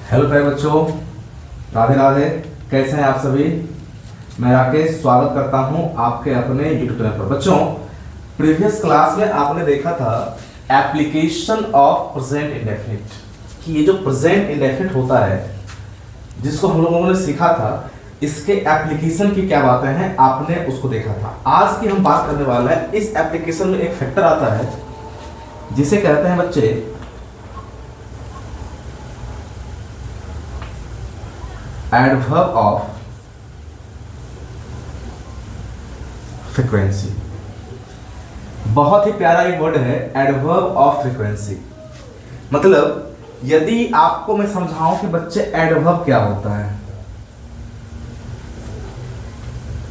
Hello प्यारे बच्चों, राधे राधे। कैसे हैं आप सभी? मैं राकेश स्वागत करता हूं आपके अपने यूट्यूब चैनल पर। बच्चों, प्रीवियस क्लास में आपने देखा था एप्लीकेशन ऑफ प्रेजेंट इंडेफिनिट, कि ये जो प्रेजेंट इंडेफिनिट होता है जिसको हम लोगों ने सीखा था, इसके एप्लीकेशन की क्या बातें हैं आपने उसको देखा था। आज की हम बात करने वाले हैं, इस एप्लीकेशन में एक फैक्टर आता है जिसे कहते हैं बच्चे एडवर्ब ऑफ फ्रीक्वेंसी। बहुत ही प्यारा एक वर्ड है एडवर्ब ऑफ फ्रीक्वेंसी। मतलब यदि आपको मैं समझाऊं कि बच्चे एडवर्ब क्या होता है,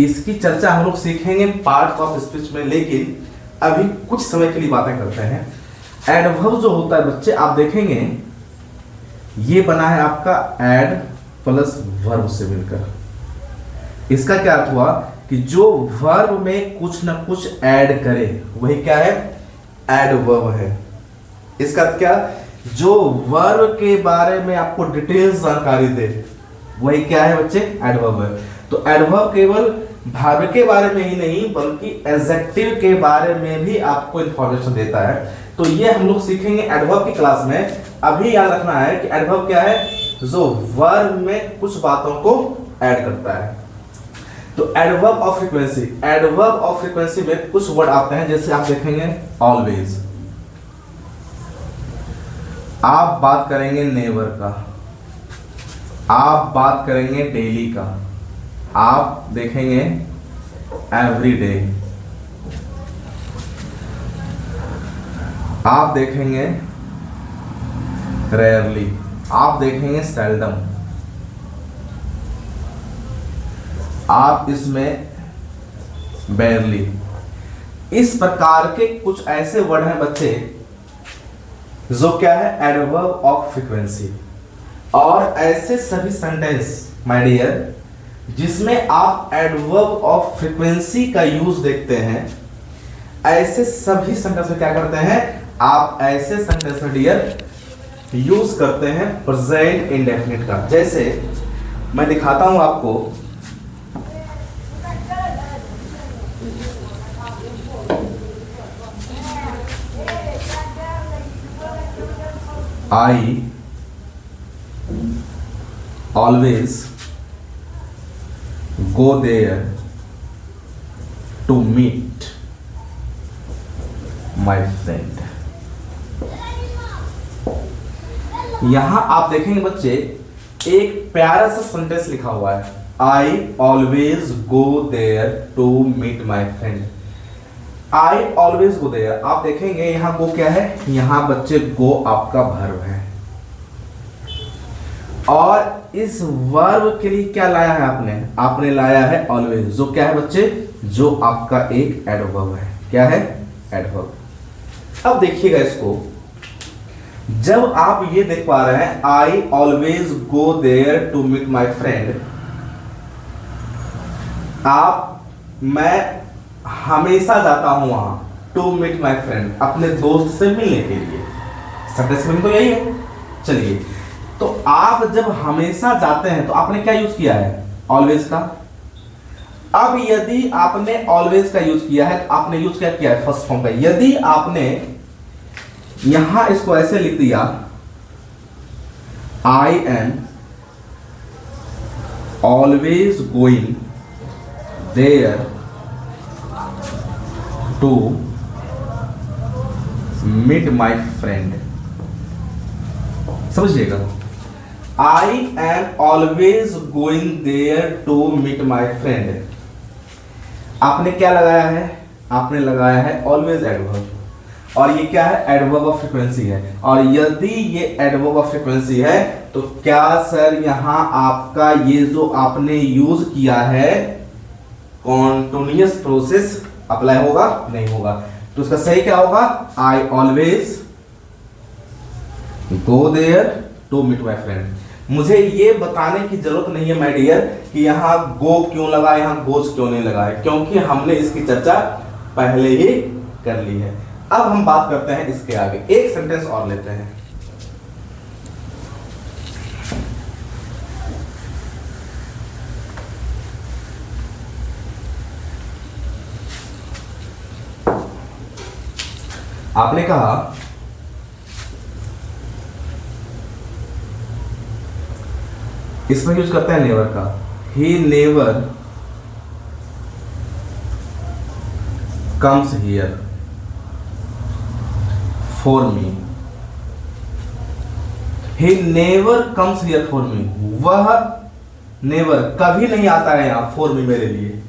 इसकी चर्चा हम लोग सीखेंगे पार्ट्स ऑफ स्पीच में, लेकिन अभी कुछ समय के लिए बातें करते हैं। एडवर्ब जो होता है बच्चे, आप देखेंगे ये बना है आपका एड प्लस वर्ब से मिलकर। इसका क्या अर्थ हुआ कि जो वर्ब में कुछ ना कुछ ऐड करे वही क्या है, एडवर्ब है। इसका अर्थ क्या, जो वर्ब के बारे में आपको डिटेल्स जानकारी दे वही क्या है बच्चे, एडवर्ब है। तो एडवर्ब केवल वर्ब के बारे में ही नहीं बल्कि एडजेक्टिव के बारे में भी आपको इंफॉर्मेशन देता है। तो ये हम लोग सीखेंगे एडवर्ब की क्लास में। अभी याद रखना है कि एडवर्ब क्या है, जो वर्ब में कुछ बातों को ऐड करता है। तो adverb of frequency, adverb of frequency में कुछ वर्ड आते हैं, जैसे आप देखेंगे ऑलवेज, आप बात करेंगे नेवर का, आप बात करेंगे डेली का, आप देखेंगे एवरी डे, आप देखेंगे रेयरली, आप देखेंगे सेल्डम, आप इसमें बेयरली। इस प्रकार के कुछ ऐसे वर्ड हैं बच्चे जो क्या है, एडवर्ब ऑफ फ्रीक्वेंसी। और ऐसे सभी सेंटेंस माय डियर जिसमें आप एडवर्ब ऑफ फ्रीक्वेंसी का यूज देखते हैं, ऐसे सभी सेंटेंस में क्या करते हैं, आप ऐसे सेंटेंस में डियर यूज करते हैं प्रेजेंट इंडेफिनिट का। जैसे मैं दिखाता हूं आपको, I always go there to meet my friend. यहां आप देखेंगे बच्चे एक प्यारा सा सेंटेंस लिखा हुआ है, I always go there to meet my friend. I always go there, आप देखेंगे यहां गो क्या है, यहां बच्चे गो आपका वर्ब है। और इस वर्ब के लिए क्या लाया है आपने लाया है ऑलवेज, जो क्या है बच्चे, जो आपका एक एडवर्ब है। क्या है, एडवर्ब। अब देखिएगा इसको, जब आप ये देख पा रहे हैं I always go there to meet my friend, मैं हमेशा जाता हूं वहां, टू मीट माई फ्रेंड, अपने दोस्त से मिलने के लिए। सेंटेंस में तो यही है। चलिए, तो आप जब हमेशा जाते हैं तो आपने क्या यूज किया है, ऑलवेज का। अब यदि आपने ऑलवेज का यूज किया है तो आपने यूज क्या किया है, फर्स्ट फॉर्म का। यदि आपने यहां इसको ऐसे लिख दिया, I am always going there to meet my friend. समझिएगा, I am always going there to meet my friend. आपने क्या लगाया है, आपने लगाया है ऑलवेज एडवर्ब, और ये क्या है, एडवर्ब ऑफ फ्रीक्वेंसी है। और यदि ये एडवर्ब ऑफ फ्रीक्वेंसी है तो क्या सर यहां आपका ये जो आपने यूज किया है कॉन्टिन्यूअस प्रोसेस अप्लाई होगा, नहीं होगा। तो इसका सही क्या होगा, I always go there to meet my friend. मुझे ये बताने की जरूरत नहीं है माय डियर कि यहां गो क्यों लगा, यहां गोज क्यों नहीं लगा है, क्योंकि हमने इसकी चर्चा पहले ही कर ली है। अब हम बात करते हैं इसके आगे, एक सेंटेंस और लेते हैं। आपने कहा इसमें यूज करते हैं नेवर का, he never comes here for me, he never comes here for मी, वह नेवर कभी नहीं आता है यहां फॉर मी मेरे लिए।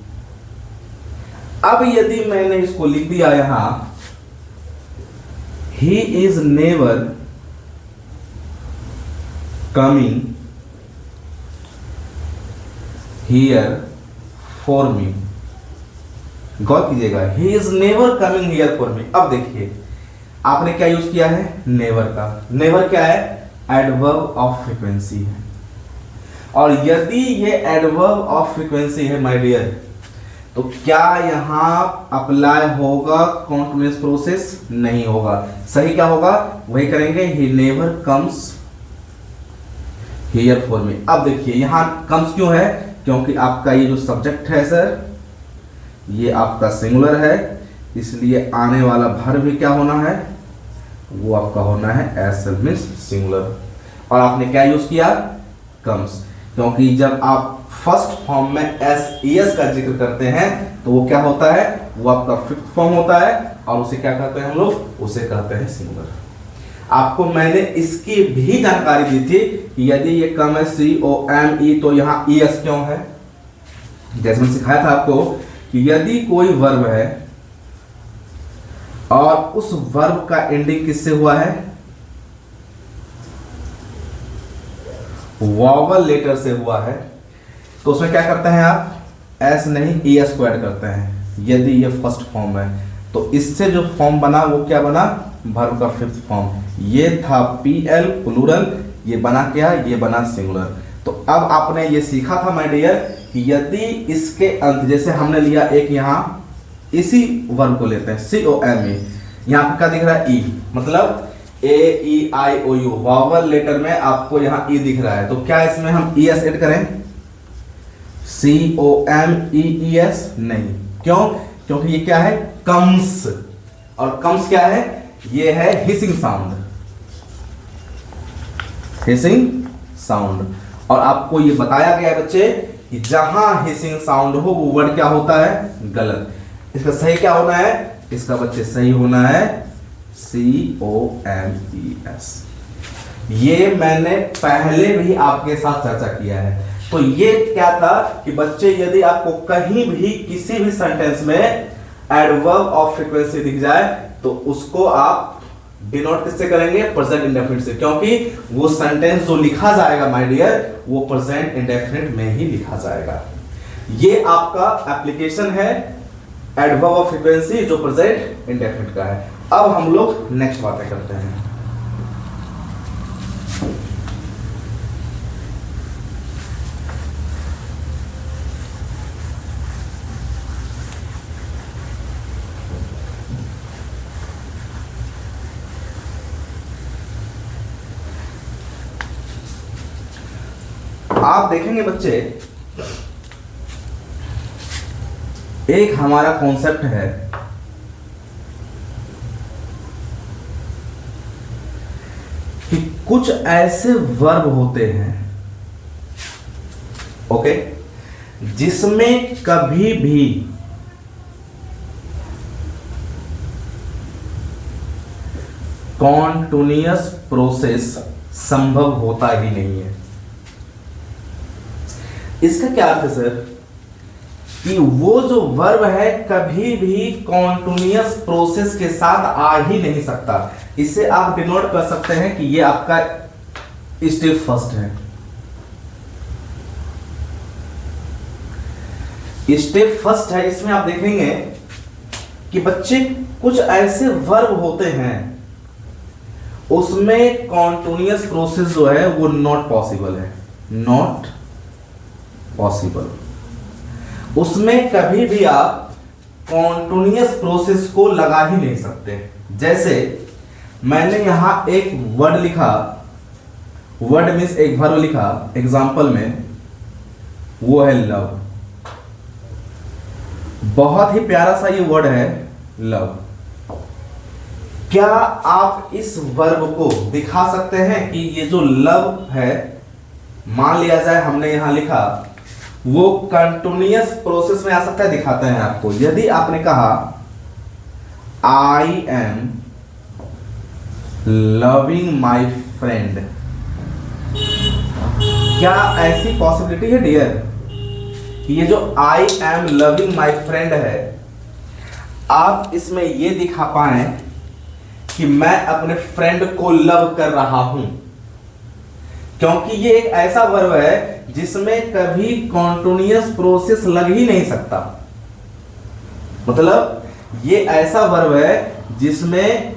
अब यदि मैंने इसको लिख दिया यहां, he is never coming here for me, गौर कीजिएगा, he is never coming here for me. अब देखिए आपने क्या यूज किया है, नेवर का। नेवर क्या है, एडवर्ब ऑफ फ्रीक्वेंसी है, और यदि ये एडवर्ब ऑफ फ्रीक्वेंसी है माय डियर, तो क्या यहां अप्लाई होगा कॉन्टिन्यूअस प्रोसेस? नहीं होगा। सही क्या होगा, वही करेंगे, he never comes here for me. अब देखिए यहां कम्स क्यों है, क्योंकि आपका ये जो सब्जेक्ट है सर, ये आपका सिंगुलर है, इसलिए आने वाला भर भी क्या होना है, वो आपका होना है एस मींस सिंगुलर। और आपने क्या यूज किया, कम्स, क्योंकि जब आप फर्स्ट फॉर्म में एस एस का जिक्र करते हैं तो वो क्या होता है, वो आपका फिफ्थ फॉर्म होता है, और उसे क्या कहते हैं हम लोग, उसे कहते हैं सिंगुलर। आपको मैंने इसकी भी जानकारी दी थी कि यदि ये कम है COME तो यहाँ ES क्यों है। जैसे मैंने सिखाया था आपको कि यदि कोई वर्ब है और उस वर्ब का एंडिंग किससे हुआ है, वॉवल लेटर से हुआ है, तो उसमें क्या करते हैं आप, एस नहीं ES को ऐड करते हैं। यदि ये फर्स्ट फॉर्म है तो इससे जो फॉर्म बना वो क्या बना, वर्ब का फिफ्थ फॉर्म। ये था PL प्लूरल, ये बना क्या, ये बना सिंगुलर। तो अब आपने ये सीखा था माय डियर कि यदि इसके अंत, जैसे हमने लिया एक यहाँ इसी वर्ब को लेते हैं COME, यहाँ पे क्या दिख रहा है, E, मतलब AEIOU, वॉवल लेटर में आपको यहाँ E दिख रहा है, तो क्या इसमें हम ES ऐड करें, COMEES? नहीं। क्यों, क्योंकि ये क्या है, कम्स, और कम्स क्या है, ये है हिसिंग साउंड, हिसिंग साउंड। और आपको ये बताया गया है बच्चे कि जहां हिसिंग साउंड हो वो वर्ड क्या होता है, गलत। इसका सही क्या होना है, इसका बच्चे सही होना है COMES। ये मैंने पहले भी आपके साथ चर्चा किया है। तो ये क्या था कि बच्चे यदि आपको कहीं भी किसी भी सेंटेंस में एडवर्ब ऑफ फ्रीक्वेंसी दिख जाए तो उसको आप डिनोट किससे करेंगे, प्रेजेंट इंडेफिनिट से, क्योंकि वो सेंटेंस जो लिखा जाएगा माय डियर वो प्रेजेंट इंडेफिनिट में ही लिखा जाएगा। ये आपका एप्लीकेशन है एडवर्ब ऑफ फ्रीक्वेंसी जो प्रेजेंट इंडेफिनिट का है। अब हम लोग नेक्स्ट बातें करते हैं। आप देखेंगे बच्चे, एक हमारा कॉन्सेप्ट है कि कुछ ऐसे वर्ब होते हैं, ओके, जिसमें कभी भी कॉन्टिन्यूअस प्रोसेस संभव होता ही नहीं है। इसका क्या अर्थ है सर, कि वो जो वर्ब है कभी भी कॉन्टिन्यूअस प्रोसेस के साथ आ ही नहीं सकता। इसे आप डिनोट कर सकते हैं कि ये आपका स्टेप फर्स्ट है। स्टेप फर्स्ट है, इसमें आप देखेंगे कि बच्चे कुछ ऐसे वर्ब होते हैं उसमें कॉन्टिन्यूअस प्रोसेस जो है वो नॉट पॉसिबल है, नॉट पॉसिबल। उसमें कभी भी आप कॉन्टिन्यूअस प्रोसेस को लगा ही नहीं सकते। जैसे मैंने यहां एक वर्ड लिखा, वर्ड मीन्स एक वर्ब लिखा एग्जांपल में, वो है लव। बहुत ही प्यारा सा ये वर्ड है लव, क्या आप इस वर्ब को दिखा सकते हैं कि ये जो लव है, मान लिया जाए हमने यहां लिखा, वो कंटिन्यूअस प्रोसेस में आ सकता है? दिखाते हैं आपको। यदि आपने कहा I am loving my friend, क्या ऐसी पॉसिबिलिटी है डियर कि ये जो I am loving my friend है, आप इसमें ये दिखा पाए कि मैं अपने फ्रेंड को लव कर रहा हूं? क्योंकि ये एक ऐसा वर्ब है जिसमें कभी कॉन्टिन्यूअस प्रोसेस लग ही नहीं सकता। मतलब ये ऐसा वर्ब है जिसमें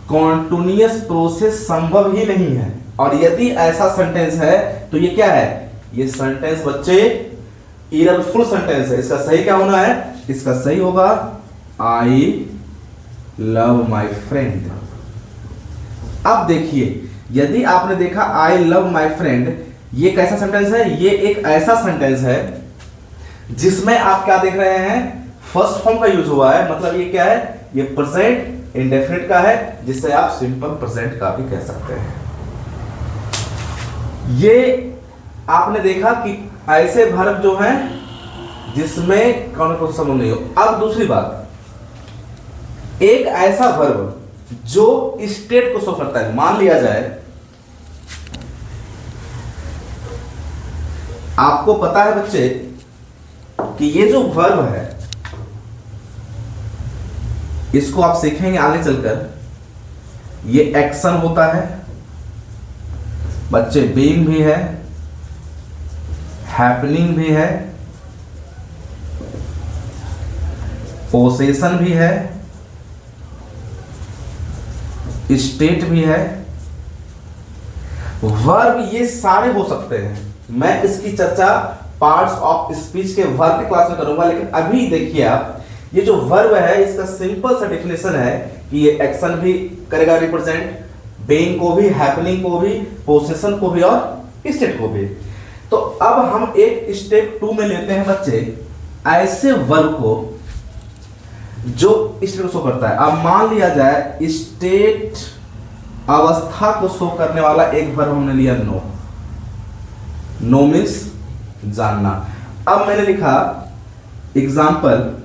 कॉन्टिन्यूअस प्रोसेस संभव ही नहीं है। और यदि ऐसा सेंटेंस है तो ये क्या है? ये सेंटेंस बच्चे इररफुल सेंटेंस है। इसका सही क्या होना है? इसका सही होगा आई लव माई फ्रेंड। अब देखिए, यदि आपने देखा आई लव माई फ्रेंड, ये कैसा सेंटेंस है? ये एक ऐसा सेंटेंस है जिसमें आप क्या देख रहे हैं? फर्स्ट फॉर्म का यूज हुआ है। मतलब ये क्या है? ये प्रेजेंट इंडेफिनिट का है, जिससे आप सिंपल प्रेजेंट का भी कह सकते हैं। ये आपने देखा कि ऐसे वर्ब जो हैं जिसमें कौन कौन सा नहीं हो। अब दूसरी बात, एक ऐसा वर्ब जो स्टेट को शो करता है। मान लिया जाए आपको पता है बच्चे कि ये जो वर्ब है इसको आप सीखेंगे आगे चलकर, ये एक्शन होता है बच्चे, बीइंग भी है, हैपनिंग भी है, पोसेशन भी है, स्टेट भी है, वर्ब, ये सारे हो सकते हैं। मैं इसकी चर्चा पार्ट्स ऑफ स्पीच के वर्ब की क्लास में करूंगा, लेकिन अभी देखिए आप, ये जो वर्ब है इसका सिंपल सा डेफिनेशन है कि ये एक्शन भी करेगा रिप्रेजेंट, बीइंग को भी, हैपनिंग को भी, पोसेशन को भी और स्टेट को भी। तो अब हम एक स्टेप 2 में लेते हैं बच्चे ऐसे वर्ब को जो स्टेट को शो करता है। अब मान लिया जाए स्टेट अवस्था को शो करने वाला एक वर्ब हमने लिया नो। नो मीन्स जानना। अब मैंने लिखा example,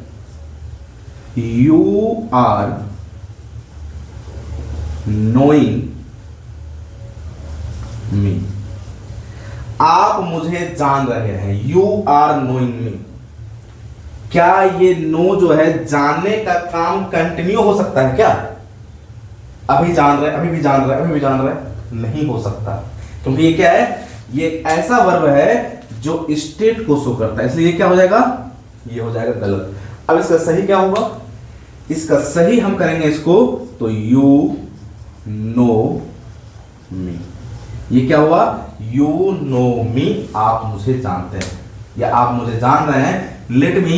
you are knowing me, आप मुझे जान रहे हैं। You are knowing me. क्या ये नो जो है जानने का काम कंटिन्यू हो सकता है क्या? अभी जान रहे, अभी भी जान रहे, अभी भी जान रहे, नहीं हो सकता, क्योंकि ये क्या है? ये ऐसा वर्ब है जो स्टेट को शो करता है, इसलिए ये क्या हो जाएगा? ये हो जाएगा गलत। अब इसका सही क्या होगा? इसका सही हम करेंगे इसको, तो यू नो मी। ये क्या हुआ? यू नो मी, आप मुझे जानते हैं या आप मुझे जान रहे हैं। Let me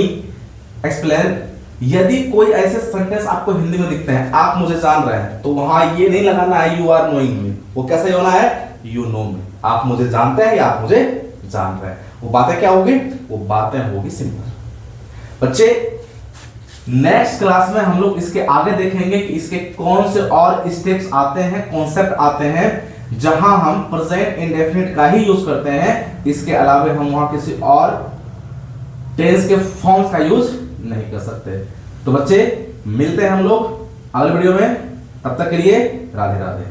explain. यदि कोई ऐसे सेंटेंस आपको हिंदी में दिखते हैं, आप मुझे जान रहे हैं, तो वहां ये नहीं लगाना है यू आर नोइंग मी, वो कैसे होना है? यू नो मी, आप मुझे जानते हैं या आप मुझे जान रहे हैं। वो बातें क्या होगी? वो बातें होगी सिंपल। बच्चे नेक्स्ट क्लास में हम लोग इसके आगे देखेंगे कि इसके कौन से और स्टेप्स आते हैं, कॉन्सेप्ट आते हैं, जहां हम प्रेजेंट इंडेफिनिट का ही यूज करते हैं। इसके अलावा हम वहां किसी और टेंस के फॉर्म्स का यूज नहीं कर सकते। तो बच्चे मिलते हैं हम लोग अगले वीडियो में, तब तक के लिए राधे राधे।